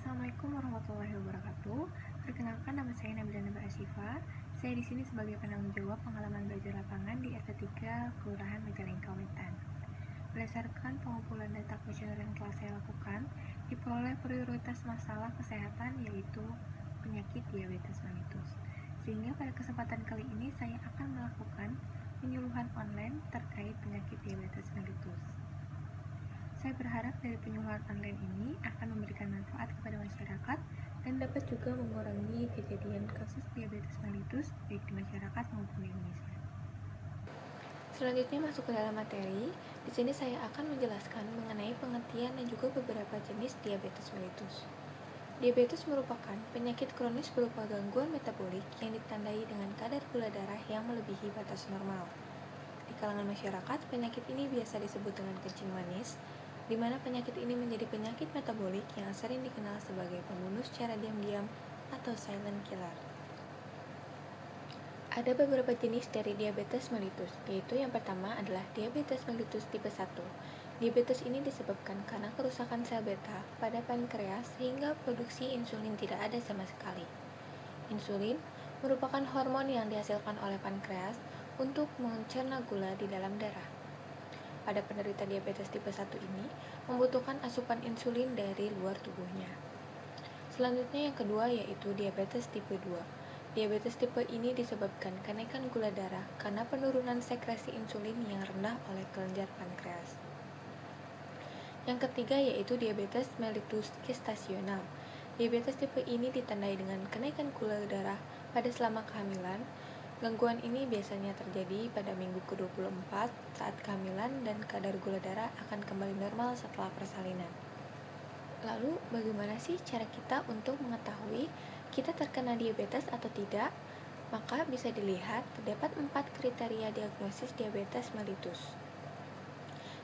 Assalamualaikum warahmatullahi wabarakatuh. Perkenalkan, nama saya Nabila Naba Asyifa. Saya di sini sebagai penanggung jawab pengalaman belajar lapangan di RT 3 Kelurahan Majalengka Wetan. Berdasarkan pengumpulan data kuesioner yang telah saya lakukan, diperoleh prioritas masalah kesehatan yaitu penyakit diabetes mellitus. Sehingga pada kesempatan kali ini saya akan melakukan penyuluhan online terkait penyakit diabetes mellitus. Saya berharap dari penyuluhan online ini akan memberikan manfaat kepada masyarakat dan dapat juga mengurangi kejadian kasus diabetes mellitus baik di masyarakat maupun di Indonesia. Selanjutnya masuk ke dalam materi. Di sini saya akan menjelaskan mengenai pengertian dan juga beberapa jenis diabetes mellitus. Diabetes merupakan penyakit kronis berupa gangguan metabolik yang ditandai dengan kadar gula darah yang melebihi batas normal. Di kalangan masyarakat, penyakit ini biasa disebut dengan kencing manis, di mana penyakit ini menjadi penyakit metabolik yang sering dikenal sebagai pembunuh secara diam-diam atau silent killer. Ada beberapa jenis dari diabetes mellitus, yaitu yang pertama adalah diabetes mellitus tipe 1. Diabetes ini disebabkan karena kerusakan sel beta pada pankreas sehingga produksi insulin tidak ada sama sekali. Insulin merupakan hormon yang dihasilkan oleh pankreas untuk mencerna gula di dalam darah. Pada penderita diabetes tipe 1 ini membutuhkan asupan insulin dari luar tubuhnya. Selanjutnya yang kedua yaitu diabetes tipe 2. Diabetes tipe ini disebabkan kenaikan gula darah karena penurunan sekresi insulin yang rendah oleh kelenjar pankreas. Yang ketiga yaitu diabetes mellitus gestasional. Diabetes tipe ini ditandai dengan kenaikan gula darah pada selama kehamilan. Gangguan ini biasanya terjadi pada minggu ke-24 saat kehamilan dan kadar gula darah akan kembali normal setelah persalinan. Lalu, bagaimana sih cara kita untuk mengetahui kita terkena diabetes atau tidak? Maka bisa dilihat terdapat 4 kriteria diagnosis diabetes mellitus.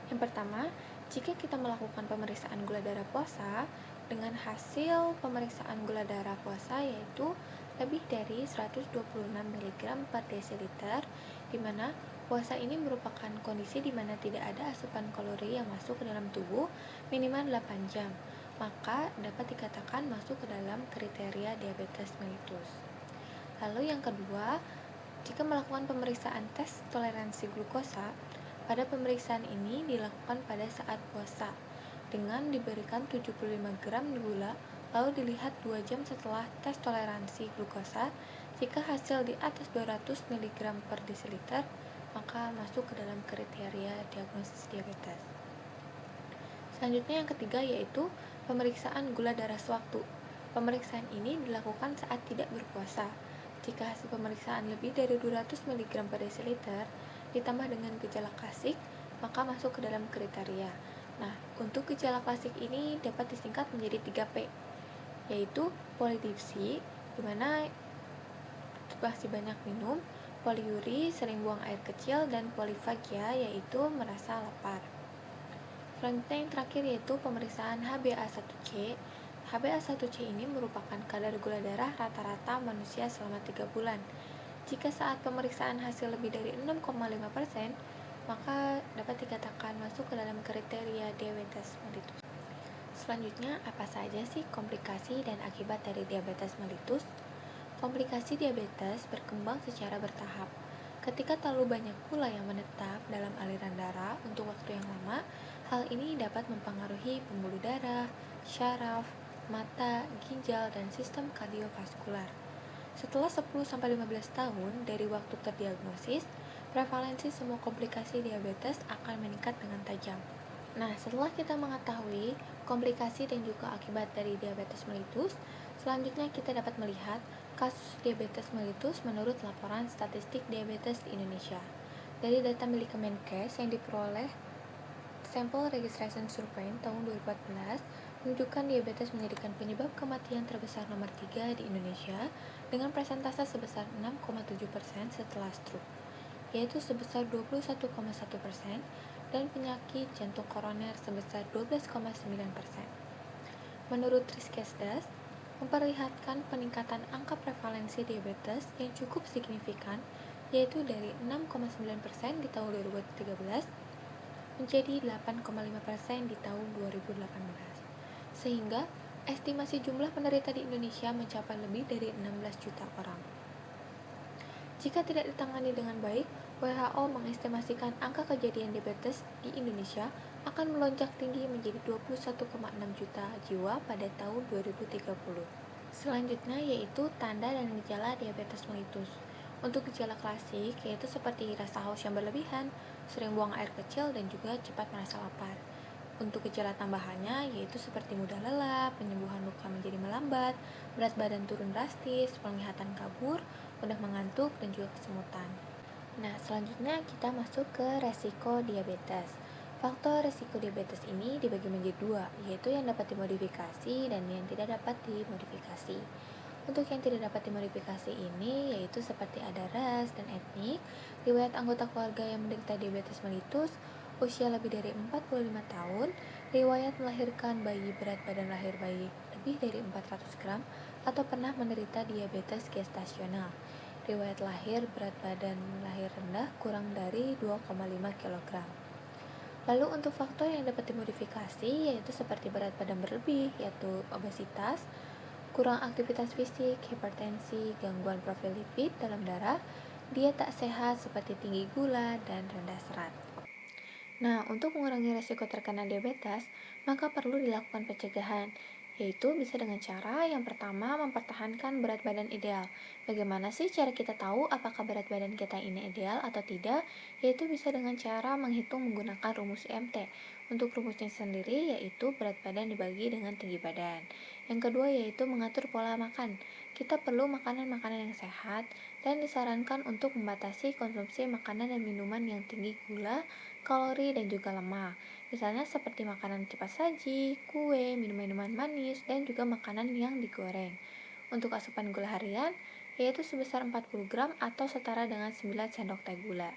Yang pertama, jika kita melakukan pemeriksaan gula darah puasa dengan hasil pemeriksaan gula darah puasa yaitu lebih dari 126 mg per desiliter, di mana puasa ini merupakan kondisi di mana tidak ada asupan kalori yang masuk ke dalam tubuh minimal 8 jam, maka dapat dikatakan masuk ke dalam kriteria diabetes mellitus. Lalu yang kedua, jika melakukan pemeriksaan tes toleransi glukosa, pada pemeriksaan ini dilakukan pada saat puasa dengan diberikan 75 gram gula, lalu dilihat 2 jam setelah tes toleransi glukosa. Jika hasil di atas 200 mg per desiliter, maka masuk ke dalam kriteria diagnosis diabetes. Selanjutnya yang ketiga yaitu pemeriksaan gula darah sewaktu. Pemeriksaan ini dilakukan saat tidak berpuasa. Jika hasil pemeriksaan lebih dari 200 mg per desiliter ditambah dengan gejala klasik, maka masuk ke dalam kriteria. Nah, untuk gejala klasik ini dapat disingkat menjadi 3P, yaitu polidipsi, di mana masih banyak minum, poliuri, sering buang air kecil, dan polifagia, yaitu merasa lapar. Selanjutnya yang terakhir yaitu pemeriksaan HbA1c. HbA1c ini merupakan kadar gula darah rata-rata manusia selama 3 bulan. Jika saat pemeriksaan hasil lebih dari 6,5%, maka dapat dikatakan masuk ke dalam kriteria diabetes mellitus. Selanjutnya, apa saja sih komplikasi dan akibat dari diabetes mellitus? Komplikasi diabetes berkembang secara bertahap. Ketika terlalu banyak gula yang menetap dalam aliran darah untuk waktu yang lama, hal ini dapat mempengaruhi pembuluh darah, syaraf, mata, ginjal, dan sistem kardiovaskular. Setelah 10-15 tahun dari waktu terdiagnosis, prevalensi semua komplikasi diabetes akan meningkat dengan tajam. Nah, setelah kita mengetahui komplikasi dan juga akibat dari diabetes mellitus, selanjutnya kita dapat melihat kasus diabetes mellitus menurut laporan statistik diabetes di Indonesia. Dari data milik Kemenkes yang diperoleh Sample Registration Survey tahun 2014 menunjukkan diabetes menjadikan penyebab kematian terbesar nomor 3 di Indonesia dengan persentase sebesar 6,7% setelah stroke, yaitu sebesar 21,1%, dan penyakit jantung koroner sebesar 12,9%. Menurut Riskesdas, memperlihatkan peningkatan angka prevalensi diabetes yang cukup signifikan, yaitu dari 6,9% di tahun 2013 menjadi 8,5% di tahun 2018. Sehingga Estimasi jumlah penderita di Indonesia mencapai lebih dari 16 juta orang. Jika tidak ditangani dengan baik, WHO mengestimasikan angka kejadian diabetes di Indonesia akan melonjak tinggi menjadi 21,6 juta jiwa pada tahun 2030. Selanjutnya yaitu tanda dan gejala diabetes mellitus. Untuk gejala klasik yaitu seperti rasa haus yang berlebihan, sering buang air kecil dan juga cepat merasa lapar. Untuk gejala tambahannya yaitu seperti mudah lelah, penyembuhan luka menjadi melambat, berat badan turun drastis, penglihatan kabur, mudah mengantuk, dan juga kesemutan. Nah, selanjutnya kita masuk ke resiko diabetes. Faktor resiko diabetes ini dibagi menjadi dua, yaitu yang dapat dimodifikasi dan yang tidak dapat dimodifikasi. Untuk yang tidak dapat dimodifikasi ini yaitu seperti ada ras dan etnik, riwayat anggota keluarga yang menderita diabetes mellitus, usia lebih dari 45 tahun, riwayat melahirkan bayi, berat badan lahir bayi lebih dari 400 gram, atau pernah menderita diabetes gestasional. Riwayat lahir, berat badan lahir rendah kurang dari 2,5 kg. Lalu untuk faktor yang dapat dimodifikasi yaitu seperti berat badan berlebih, yaitu obesitas, kurang aktivitas fisik, hipertensi, gangguan profil lipid dalam darah, diet tak sehat seperti tinggi gula, dan rendah serat. Nah, untuk mengurangi resiko terkena diabetes, maka perlu dilakukan pencegahan, yaitu bisa dengan cara yang pertama mempertahankan berat badan ideal. Bagaimana sih cara kita tahu apakah berat badan kita ini ideal atau tidak? Yaitu bisa dengan cara menghitung menggunakan rumus IMT. Untuk rumusnya sendiri yaitu berat badan dibagi dengan tinggi badan. Yang kedua yaitu mengatur pola makan. Kita perlu makanan-makanan yang sehat dan disarankan untuk membatasi konsumsi makanan dan minuman yang tinggi gula, kalori, dan juga lemak. Misalnya seperti makanan cepat saji, kue, minuman-minuman manis, dan juga makanan yang digoreng. Untuk asupan gula harian, yaitu sebesar 40 gram atau setara dengan 9 sendok teh gula.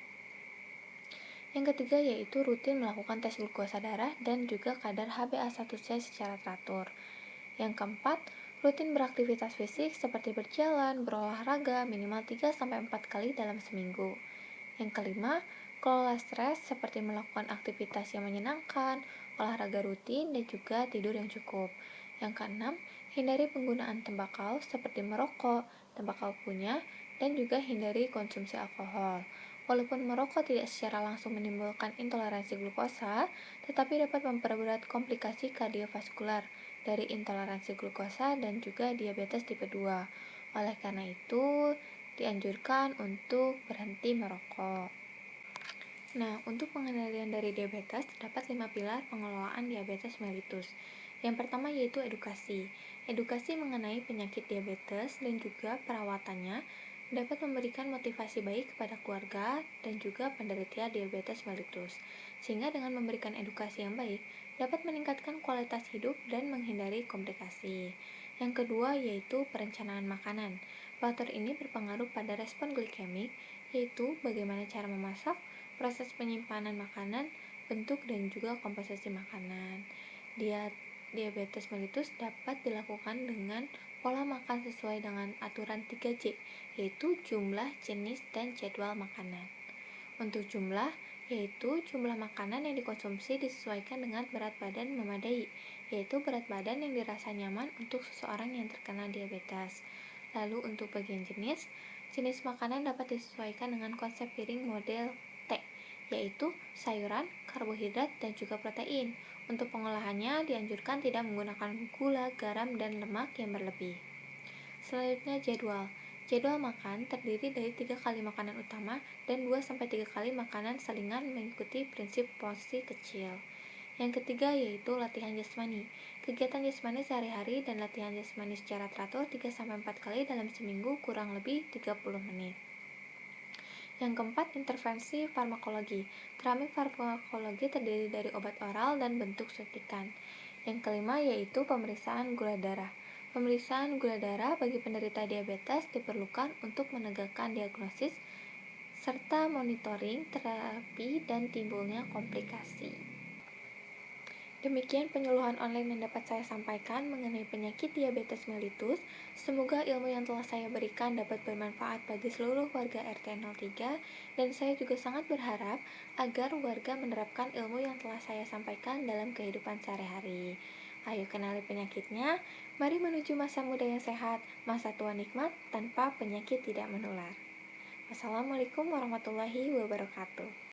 Yang ketiga yaitu rutin melakukan tes glukosa darah dan juga kadar HbA1c secara teratur. Yang keempat, rutin beraktivitas fisik seperti berjalan, berolahraga minimal 3-4 kali dalam seminggu. Yang kelima, kelola stres seperti melakukan aktivitas yang menyenangkan, olahraga rutin, dan juga tidur yang cukup. Yang keenam, hindari penggunaan tembakau seperti merokok, tembakau kunyah, dan juga hindari konsumsi alkohol. Walaupun merokok tidak secara langsung menimbulkan intoleransi glukosa, tetapi dapat memperberat komplikasi kardiovaskular dari intoleransi glukosa dan juga diabetes tipe 2. Oleh karena itu, dianjurkan untuk berhenti merokok. Nah, untuk pengendalian dari diabetes, terdapat 5 pilar pengelolaan diabetes mellitus. Yang pertama yaitu edukasi. Edukasi mengenai penyakit diabetes dan juga perawatannya dapat memberikan motivasi baik kepada keluarga dan juga penderita diabetes mellitus. Sehingga dengan memberikan edukasi yang baik, dapat meningkatkan kualitas hidup dan menghindari komplikasi. Yang kedua yaitu perencanaan makanan. Faktor ini berpengaruh pada respon glikemik, yaitu bagaimana cara memasak, proses penyimpanan makanan, bentuk dan juga komposisi makanan. Diabetes mellitus dapat dilakukan dengan pola makan sesuai dengan aturan 3J, yaitu jumlah, jenis, dan jadwal makanan. Untuk jumlah, yaitu jumlah makanan yang dikonsumsi disesuaikan dengan berat badan memadai, yaitu berat badan yang dirasa nyaman untuk seseorang yang terkena diabetes. Lalu untuk bagian jenis makanan dapat disesuaikan dengan konsep piring model T, yaitu sayuran, karbohidrat, dan juga protein. Untuk pengolahannya dianjurkan tidak menggunakan gula, garam, dan lemak yang berlebih. Selanjutnya jadwal. Jadwal makan terdiri dari 3 kali makanan utama dan 2-3 kali makanan selingan mengikuti prinsip porsi kecil. Yang ketiga yaitu latihan jasmani. Kegiatan jasmani sehari-hari dan latihan jasmani secara teratur 3-4 kali dalam seminggu kurang lebih 30 menit. Yang keempat, intervensi farmakologi. Terapi farmakologi terdiri dari obat oral dan bentuk suntikan. Yang kelima yaitu pemeriksaan gula darah. Pemeriksaan gula darah bagi penderita diabetes diperlukan untuk menegakkan diagnosis serta monitoring terapi dan timbulnya komplikasi. Demikian penyuluhan online yang dapat saya sampaikan mengenai penyakit diabetes mellitus. Semoga ilmu yang telah saya berikan dapat bermanfaat bagi seluruh warga RT 03 dan saya juga sangat berharap agar warga menerapkan ilmu yang telah saya sampaikan dalam kehidupan sehari-hari. Ayo kenali penyakitnya, mari menuju masa muda yang sehat, masa tua nikmat tanpa penyakit tidak menular. Wassalamualaikum warahmatullahi wabarakatuh.